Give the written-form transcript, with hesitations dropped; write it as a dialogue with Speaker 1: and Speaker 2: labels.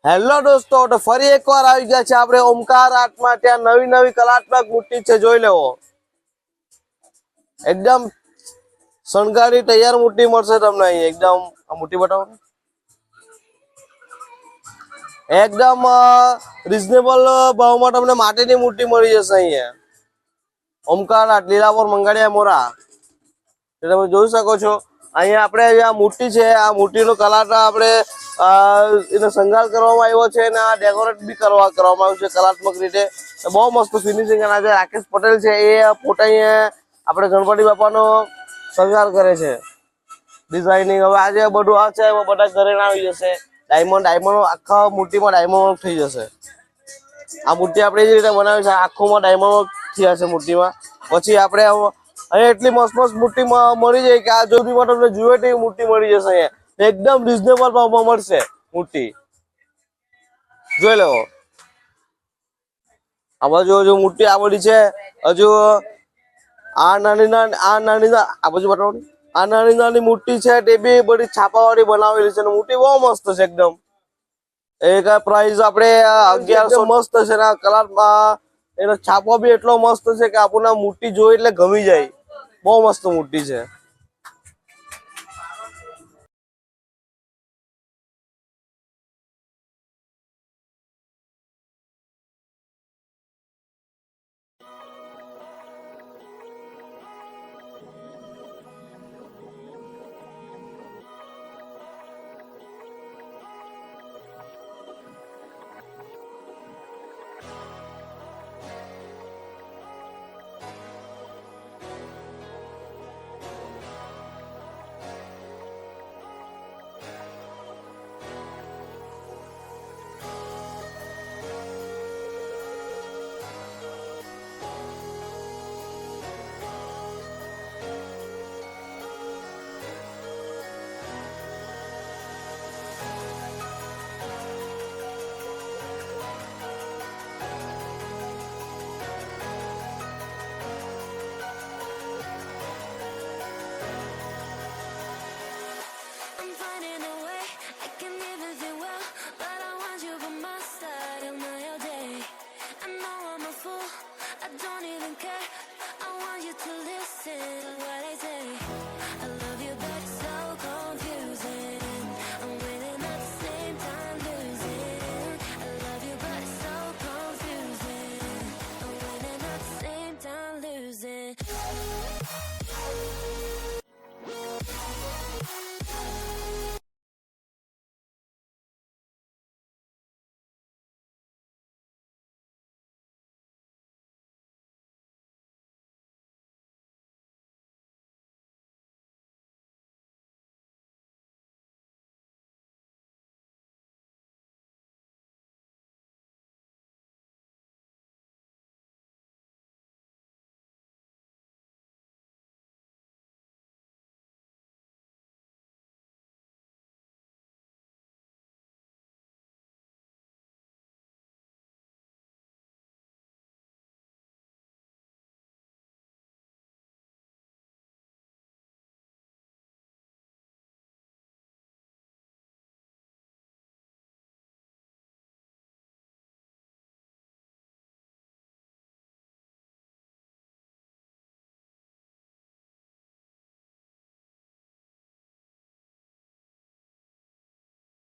Speaker 1: Hello દોસ્તો, તો ફરી એકવાર આવી ગયા છે આપણે ઓમકાર આર્ટમાં। ત્યાં નવી નવી કલાત્મક મૂર્તિ છે, જોઈ લેવો। એકદમ શણગારી તૈયાર મૂર્તિ મળશે તમને અહીં। એકદમ આ મૂર્તિ બતાવો, એકદમ રીઝનેબલ ભાવમાં તમને માટીની મૂર્તિ મળી જશે અહીંયા। ઓમકાર આર્ટ, લીલાપુર, મંગળિયા, મોરા। તમે જોઈ શકો છો અહીંયા આપણે આ મૂર્તિ છે, આ મૂર્તિનો કલાકાર આપણે એનો શણગાર કરવામાં આવ્યો છે અને આ ડેકોરેટ બી કરવામાં આવ્યું છે કલાત્મક રીતે। બહુ મસ્ત ફિનિશિંગ। અને આજે રાકેશ પટેલ છે એ પોતે અહીંયા આપણે ગણપતિ બાપાનો શણગાર કરે છે, ડિઝાઇનિંગ। હવે આજે બધું આ છે એમાં બધા ઘરે આવી જશે। ડાયમંડ આખા મૂર્તિમાં ડાયમંડ થઈ જશે। આ મૂર્તિ આપણે એ રીતે બનાવી છે, આખુંમાં ડાયમંડ થયા છે મૂર્તિમાં। પછી આપણે અહીંયા એટલી મસ્ત મસ્ત મૂર્તિ મળી જાય કે આ જોડીમાં તમને જુએ તેવી મૂર્તિ મળી જશે અહીંયા। એકદમ રિઝનેબલ ભાવમાં મળશે મૂર્તિ, જોઈ લેવો। આ બાજુ હજુ મૂર્તિ આ બધી છે, હજુ આ નાની આ બાજુ બતાવો। આ નાની નાની મૂર્તિ છે તે બી બધી છાપાવાળી બનાવેલી છે અને મૂર્તિ બહુ મસ્ત છે એકદમ। એક પ્રાઇસ આપણે 1100 મસ્ત છે ને કલરમાં એનો છાપો બી એટલો મસ્ત છે કે આપણને મૂર્તિ જોઈ એટલે ગમી જાય। બહુ મસ્ત મૂર્તિ છે।